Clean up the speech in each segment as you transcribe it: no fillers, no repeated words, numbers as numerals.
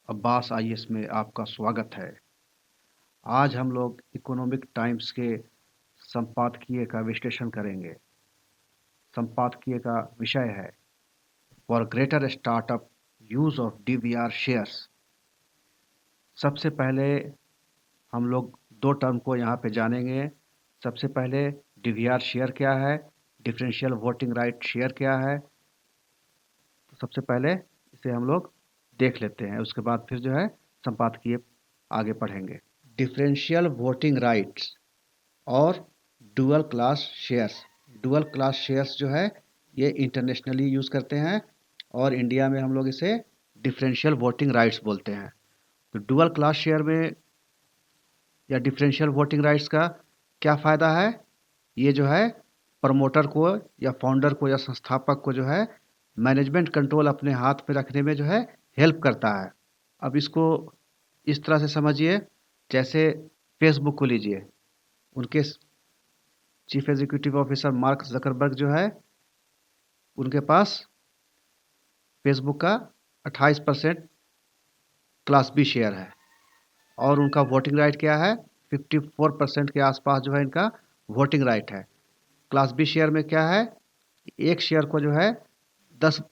Abbas IAS में आपका स्वागत है। आज हम लोग इकोनॉमिक टाइम्स के संपादकीय का विश्लेषण करेंगे। संपादकीय का विषय है for greater startup use of DVR shares. सबसे पहले हम लोग दो टर्म को यहाँ पे जानेंगे। सबसे पहले डीवीआर शेयर क्या है, डिफरेंशियल वोटिंग राइट शेयर क्या है। तो सबसे पहले इसे हम लोग देख लेते हैं, उसके बाद फिर जो है संपादकीय आगे पढ़ेंगे। डिफरेंशियल वोटिंग राइट्स और dual class shares. Dual class shares जो है ये इंटरनेशनली यूज़ करते हैं और इंडिया में हम लोग इसे डिफरेंशियल वोटिंग राइट्स बोलते हैं। तो डुअल क्लास शेयर में या डिफरेंशियल वोटिंग राइट्स का क्या फ़ायदा है? ये जो है प्रमोटर को या फाउंडर को या संस्थापक को जो है मैनेजमेंट कंट्रोल अपने हाथ में रखने में जो है हेल्प करता है। अब इसको इस तरह से समझिए, जैसे फेसबुक को लीजिए, उनके chief executive officer mark Zuckerberg जो है, उनके पास फेसबुक का 28% क्लास बी शेयर है और उनका वोटिंग राइट क्या है, 54% के आसपास जो है इनका वोटिंग राइट है। क्लास बी शेयर में क्या है, एक शेयर को जो है 10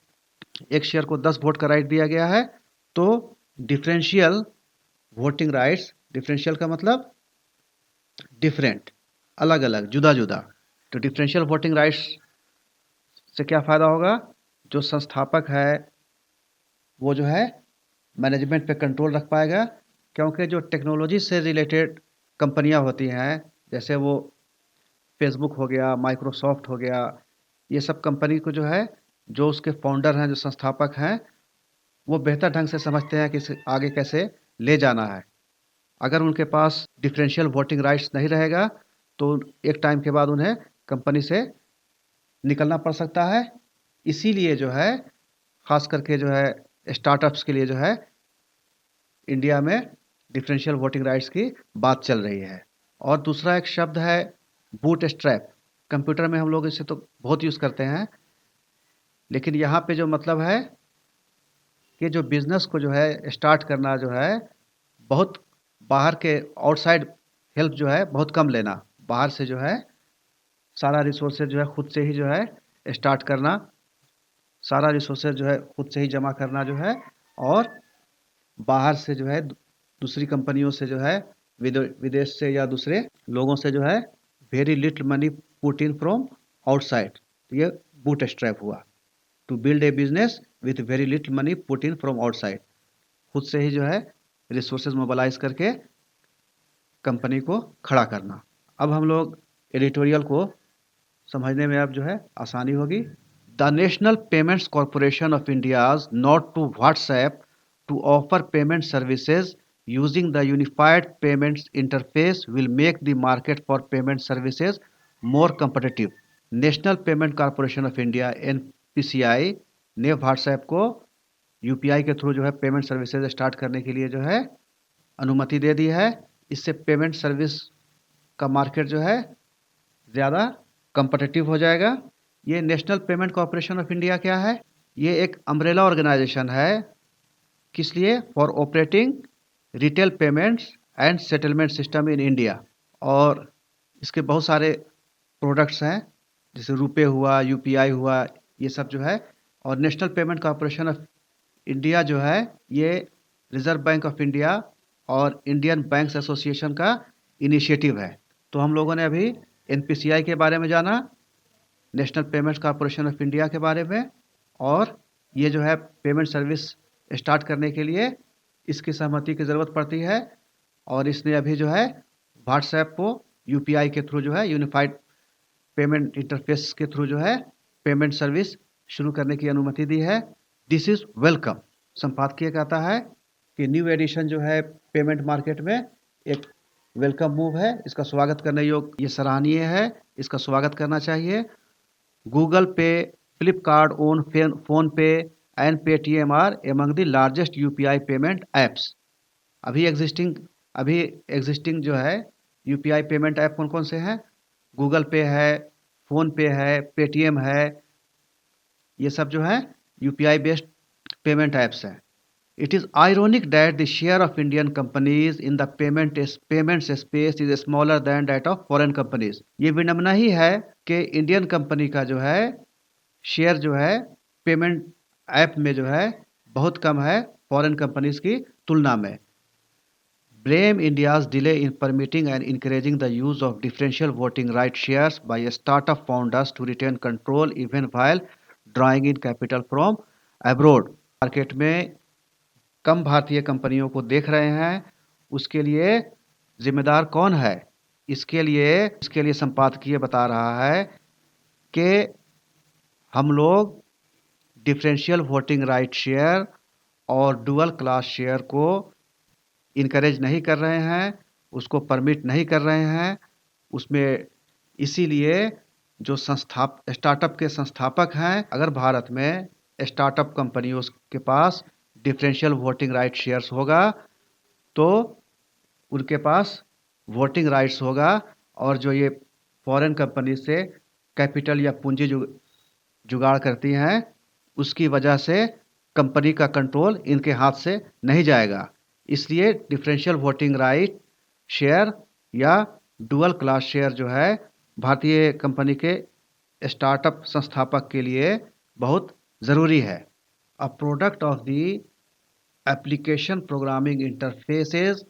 एक शेयर को 10 वोट का राइट दिया गया है। तो डिफरेंशियल वोटिंग राइट्स, डिफरेंशियल का मतलब डिफरेंट, अलग अलग, जुदा जुदा। तो डिफरेंशियल वोटिंग राइट्स से क्या फ़ायदा होगा, जो संस्थापक है वो जो है मैनेजमेंट पे कंट्रोल रख पाएगा, क्योंकि जो टेक्नोलॉजी से रिलेटेड कंपनियां होती हैं, जैसे वो फेसबुक हो गया, माइक्रोसॉफ्ट हो गया, ये सब कंपनी को जो है, जो उसके फाउंडर हैं, जो संस्थापक हैं, वो बेहतर ढंग से समझते हैं कि इसे आगे कैसे ले जाना है। अगर उनके पास डिफरेंशियल वोटिंग राइट्स नहीं रहेगा तो एक टाइम के बाद उन्हें कंपनी से निकलना पड़ सकता है। इसीलिए जो है खास करके जो है स्टार्टअप्स के लिए जो है इंडिया में डिफरेंशियल वोटिंग राइट्स की बात चल रही है। और दूसरा एक शब्द है बूट स्ट्रैप। कंप्यूटर में हम लोग इसे तो बहुत यूज़ करते हैं, लेकिन यहाँ पे जो मतलब है कि जो बिजनेस को जो है स्टार्ट करना जो है, बहुत बाहर के आउटसाइड हेल्प जो है बहुत कम लेना। बाहर से जो है सारा रिसोर्सेज जो है खुद से ही जो है स्टार्ट करना, सारा रिसोर्सेज जो है खुद से ही जमा करना जो है, और बाहर से जो है दूसरी कंपनियों से जो है विदेश से या दूसरे लोगों से जो है very little money put in from outside. ये बूट स्ट्रैप हुआ। To build a business with very little money put in from outside, खुद से ही जो है रिसोर्सेज मोबालाइज करके कंपनी को खड़ा करना। अब हम लोग एडिटोरियल को समझने में अब जो है आसानी होगी। The national payments corporation of India's note to WhatsApp to offer payment services using the unified payments interface will make the market for payment services more competitive. National payment corporation of India NPCI ने WhatsApp को UPI के through जो है payment services start करने के लिए जो है अनुमति दे दी है। इससे पेमेंट सर्विस का मार्केट जो है ज़्यादा कंपटिटिव हो जाएगा। ये national payment corporation of India क्या है, ये एक अम्ब्रेला ऑर्गेनाइजेशन है। किस लिए, for operating retail payments and settlement system in India. और इसके बहुत सारे प्रोडक्ट्स हैं, जैसे रुपे हुआ, यूपीआई हुआ, ये सब जो है। और national payment corporation of India जो है ये रिजर्व बैंक ऑफ इंडिया और इंडियन बैंक्स एसोसिएशन का इनिशिएटिव है। तो हम लोगों ने अभी एनपीसीआई के बारे में जाना, national payment corporation of India के बारे में, और ये जो है पेमेंट सर्विस स्टार्ट करने के लिए इसकी सहमति की ज़रूरत पड़ती है। और इसने अभी जो है व्हाट्सएप को यूपीआई के थ्रू जो है यूनिफाइड पेमेंट इंटरफेस के थ्रू जो है पेमेंट सर्विस शुरू करने की अनुमति दी है। This is welcome. संपादकीय कहता है कि न्यू एडिशन जो है पेमेंट मार्केट में एक वेलकम मूव है, इसका स्वागत करने योग्य, ये सराहनीय है, इसका स्वागत करना चाहिए। Google pay, Flipkart own PhonePe and Paytm are among the largest UPI payment apps. अभी एग्जिस्टिंग जो है यूपीआई पेमेंट ऐप कौन कौन से हैं, गूगल पे है, फ़ोन पे है, पेटीएम है, ये सब जो है यूपीआई बेस्ड पेमेंट ऐप्स हैं। It is ironic that the share of Indian companies in the payments space is smaller than that of foreign companies. ये विडंबना ही है कि इंडियन कंपनी का जो है शेयर जो है पेमेंट ऐप में जो है बहुत कम है फॉरेन कंपनीज की तुलना में. Blame India's delay in permitting and encouraging the use of differential voting right shares by startup founders to retain control even while drawing in capital from abroad. Market में कम भारतीय कंपनियों को देख रहे हैं, उसके लिए जिम्मेदार कौन है? इसके लिए संपादकीय बता रहा है कि हम लोग डिफरेंशियल वोटिंग राइट शेयर और डुअल क्लास शेयर को इनकरेज नहीं कर रहे हैं, उसको परमिट नहीं कर रहे हैं. उसमें इसीलिए जो स्टार्टअप के संस्थापक हैं, अगर भारत में स्टार्टअप कंपनियों के पास डिफरेंशियल वोटिंग राइट शेयर्स होगा तो उनके पास वोटिंग राइट्स होगा और जो ये फॉरेन कंपनी से कैपिटल या पूंजी जुगाड़ करती हैं उसकी वजह से कंपनी का कंट्रोल इनके हाथ से नहीं जाएगा. इसलिए डिफरेंशियल वोटिंग राइट शेयर या डुअल क्लास शेयर जो है भारतीय कंपनी के स्टार्टअप संस्थापक के लिए बहुत ज़रूरी है. A product of the application programming interfaces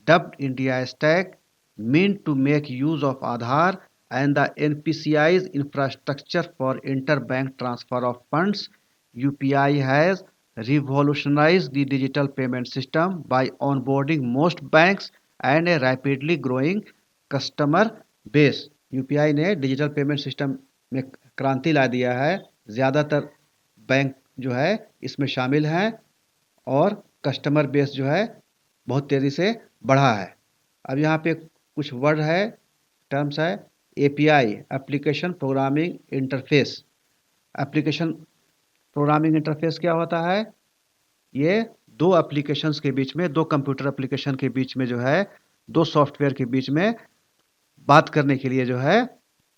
dubbed India Stack meant to make use of Aadhaar and the NPCI's infrastructure for interbank transfer of funds. UPI has revolutionized the digital payment system by onboarding most banks and a rapidly growing customer base. UPI ने digital payment system में क्रांति ला दिया है. ज़्यादातर bank जो है इसमें शामिल हैं और कस्टमर बेस जो है बहुत तेज़ी से बढ़ा है. अब यहाँ पे कुछ वर्ड है, टर्म्स है. API application programming interface. Application programming interface क्या होता है? ये दो एप्लीकेशंस के बीच में, दो कंप्यूटर एप्लीकेशन के बीच में जो है, दो सॉफ्टवेयर के बीच में बात करने के लिए जो है.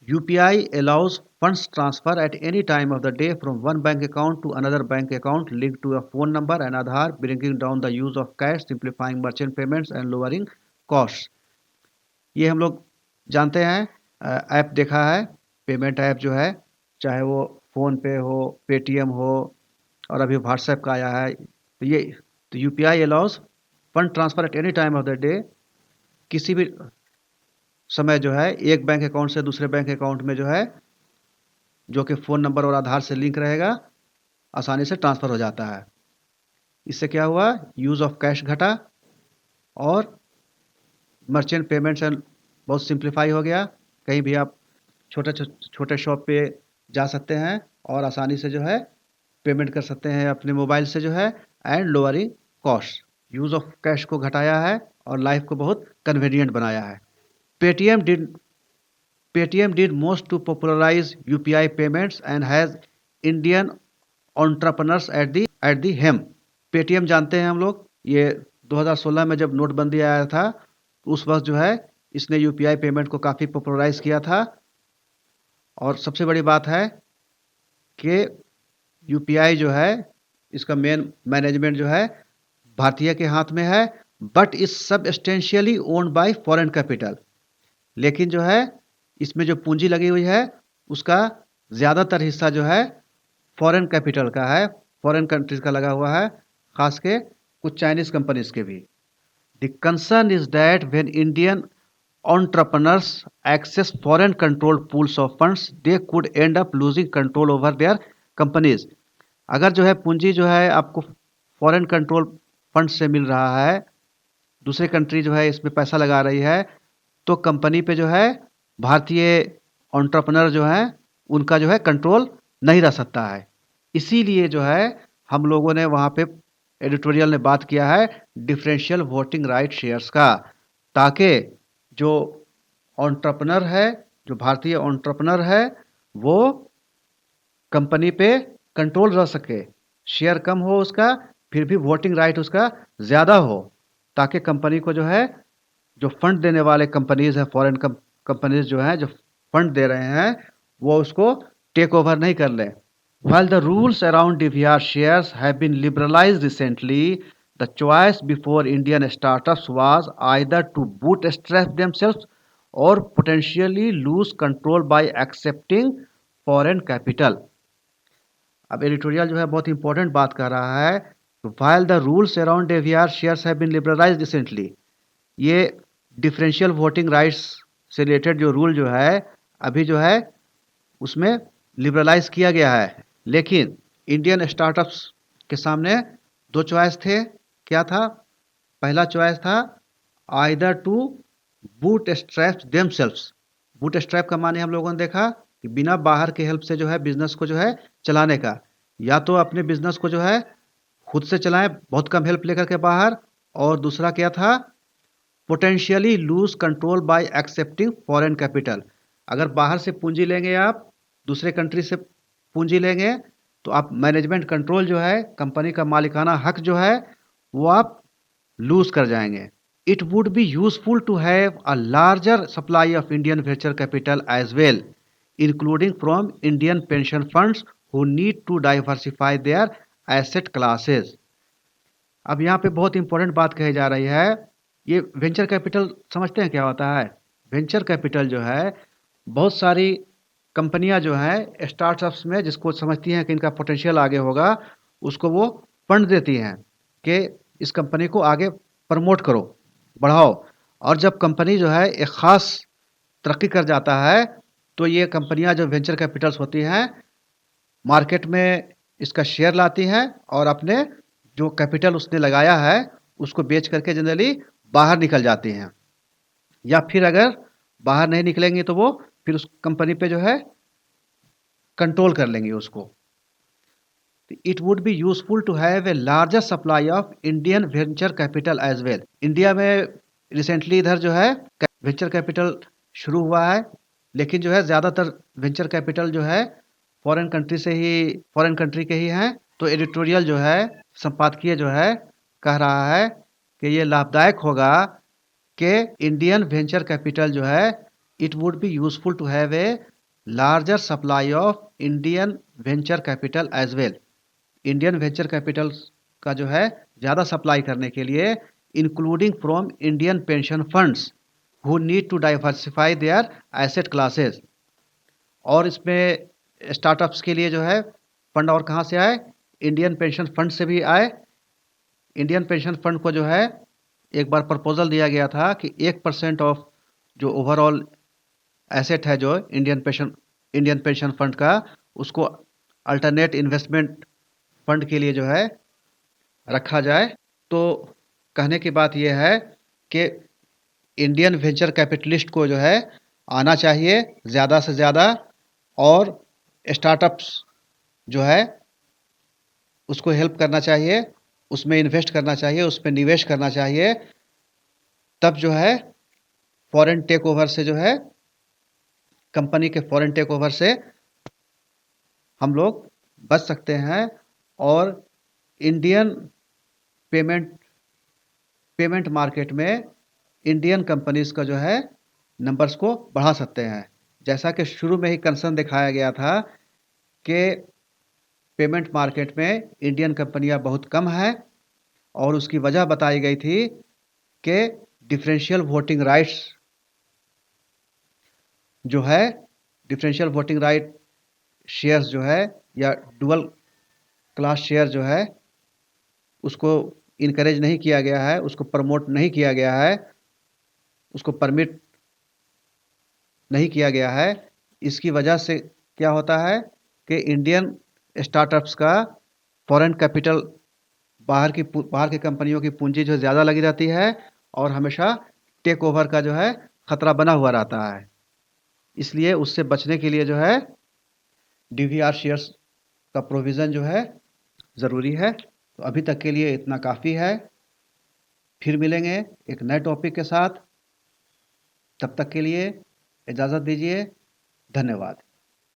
UPI allows funds transfer at any time of the day from one bank account to another bank account link to a phone number and Aadhaar, bringing down the use of cash, simplifying merchant payments and lowering cost. ये हम लोग जानते हैं, app देखा है, payment app जो है, चाहे वो फ़ोन पे हो, पेटीएम हो और अभी व्हाट्सएप का आया है. तो UPI allows fund transfer eight any time of the day. किसी भी समय जो है एक बैंक अकाउंट से दूसरे बैंक अकाउंट में जो है, जो कि फ़ोन नंबर और आधार से लिंक रहेगा, आसानी से ट्रांसफ़र हो जाता है. इससे क्या हुआ? यूज़ ऑफ कैश घटा और मर्चेंट पेमेंट्स एंड बहुत सिंप्लीफाई हो गया. कहीं भी आप छोटे शॉप पे जा सकते हैं और आसानी से जो है पेमेंट कर सकते हैं अपने मोबाइल से जो है. And lowering cost, use of cash को घटाया है और लाइफ को बहुत कन्वीनियंट बनाया है. Paytm did most to popularise UPI payments and has Indian entrepreneurs at the helm. Paytm जानते हैं हम लोग, ये 2016 में जब नोटबंदी आया था उस वक्त जो है इसने यूपीआई पेमेंट को काफ़ी पॉपुलराइज किया था. और सबसे बड़ी बात है कि यूपीआई जो है इसका मेन मैनेजमेंट जो है भारतीय के हाथ में है, but is substantially owned by foreign capital. लेकिन जो है इसमें जो पूंजी लगी हुई है उसका ज़्यादातर हिस्सा जो है फॉरेन कैपिटल का है, फॉरेन कंट्रीज का लगा हुआ है, खास के कुछ चाइनीज़ कंपनीज के भी. The concern is that when Indian entrepreneurs access foreign controlled pools of funds, they could end up losing control over their companies. अगर जो है पूंजी जो है आपको फॉरेन कंट्रोल फंड से मिल रहा है, दूसरे कंट्री जो है इसमें पैसा लगा रही है, तो कंपनी पे जो है भारतीय एंटरप्रेन्योर जो है उनका जो है कंट्रोल नहीं रह सकता है. इसीलिए जो है हम लोगों ने वहाँ पे एडिटोरियल ने बात किया है डिफरेंशियल वोटिंग राइट शेयर्स का, ताकि जो एंटरप्रेन्योर है, जो भारतीय एंटरप्रेन्योर है, वो कंपनी पे कंट्रोल रह सके. शेयर कम हो उसका, फिर भी वोटिंग राइट उसका ज़्यादा हो, ताकि कंपनी को जो है, जो फंड देने वाले कंपनीज हैं, फॉरेन कंपनीज जो हैं, जो फंड दे रहे हैं, वो उसको टेक ओवर नहीं कर लें. While the rules around DVR shares have been liberalized recently, The choice before Indian startups was either to bootstrap themselves or potentially lose control by accepting foreign capital. अब editorial जो है बहुत important बात कर रहा है। While the rules around AVR shares have been liberalized recently, ये differential voting rights से रिलेटेड जो रूल जो है अभी जो है उसमें लिबरलाइज किया गया है, लेकिन इंडियन स्टार्टअप्स के सामने दो चॉइस थे। क्या था? पहला चॉइस था either to bootstrap themselves. Bootstrap का माने हम लोगों ने देखा कि बिना बाहर के हेल्प से जो है बिजनेस को जो है चलाने का, या तो अपने बिजनेस को जो है खुद से चलाएं बहुत कम हेल्प लेकर के बाहर, और दूसरा क्या था? Potentially lose control by accepting foreign capital. अगर बाहर से पूंजी लेंगे, आप दूसरे कंट्री से पूंजी लेंगे, तो आप मैनेजमेंट कंट्रोल जो है, कंपनी का मालिकाना हक जो है, वो आप लूज कर जाएंगे। It would be useful to have a larger supply of Indian venture capital as well, including from Indian pension funds who need to diversify their asset classes. अब यहाँ पे बहुत इंपॉर्टेंट बात कही जा रही है। ये वेंचर कैपिटल समझते हैं क्या होता है? वेंचर कैपिटल जो है बहुत सारी कंपनियां जो है स्टार्टअप्स में जिसको समझती हैं कि इनका पोटेंशियल आगे होगा, उसको वो फंड देती हैं कि इस कंपनी को आगे प्रमोट करो, बढ़ाओ। और जब कंपनी जो है एक ख़ास तरक्की कर जाता है, तो ये कंपनियां जो वेंचर कैपिटल्स होती हैं मार्केट में इसका शेयर लाती हैं और अपने जो कैपिटल उसने लगाया है उसको बेच करके जनरली बाहर निकल जाती हैं, या फिर अगर बाहर नहीं निकलेंगे तो वो फिर उस कंपनी पे जो है कंट्रोल कर लेंगे उसको। It would be useful to have a larger supply of Indian venture capital as well. India में रिसेंटली इधर जो है वेंचर कैपिटल शुरू हुआ है, लेकिन जो है ज़्यादातर वेंचर कैपिटल जो है फॉरेन कंट्री के ही हैं। तो एडिटोरियल जो है, संपादकीय जो है, कह रहा है कि ये लाभदायक होगा कि इंडियन वेंचर कैपिटल जो है it would be useful to have a larger supply of Indian venture capital as well. Indian venture capital का जो है ज़्यादा सप्लाई करने के लिए, including from Indian pension funds who need to diversify their asset classes. और इसमें startups के लिए जो है फंड और कहाँ से आए? इंडियन पेंशन फंड से भी आए। इंडियन पेंशन फंड को जो है एक बार प्रपोजल दिया गया था कि 1% ऑफ जो ओवरऑल एसेट है जो इंडियन पेंशन फंड का, उसको अल्टरनेट इन्वेस्टमेंट फंड के लिए जो है रखा जाए। तो कहने की बात यह है कि इंडियन वेंचर कैपिटलिस्ट को जो है आना चाहिए ज़्यादा से ज़्यादा, और स्टार्टअप्स जो है उसको हेल्प करना चाहिए, उसमें इन्वेस्ट करना चाहिए, उसमें निवेश करना चाहिए। तब जो है फॉरेन टेक ओवर से जो है, कंपनी के फॉरेन टेक ओवर से हम लोग बच सकते हैं, और इंडियन पेमेंट पेमेंट मार्केट में इंडियन कंपनीज का जो है नंबर्स को बढ़ा सकते हैं। जैसा कि शुरू में ही कंसर्न दिखाया गया था कि पेमेंट मार्केट में इंडियन कंपनियां बहुत कम हैं, और उसकी वजह बताई गई थी कि डिफरेंशियल वोटिंग राइट्स जो है, डिफरेंशियल वोटिंग राइट शेयर्स जो है, या डुअल क्लास शेयर जो है, उसको इनकरेज नहीं किया गया है, उसको प्रमोट नहीं किया गया है, उसको परमिट नहीं किया गया है। इसकी वजह से क्या होता है कि इंडियन स्टार्टअप्स का फॉरेन कैपिटल, बाहर की कंपनियों की पूंजी जो ज़्यादा लगी रहती है, और हमेशा टेक ओवर का जो है ख़तरा बना हुआ रहता है। इसलिए उससे बचने के लिए जो है डीवीआर शेयर्स का प्रोविज़न जो है ज़रूरी है। तो अभी तक के लिए इतना काफ़ी है। फिर मिलेंगे एक नए टॉपिक के साथ। तब तक के लिए इजाज़त दीजिए। धन्यवाद।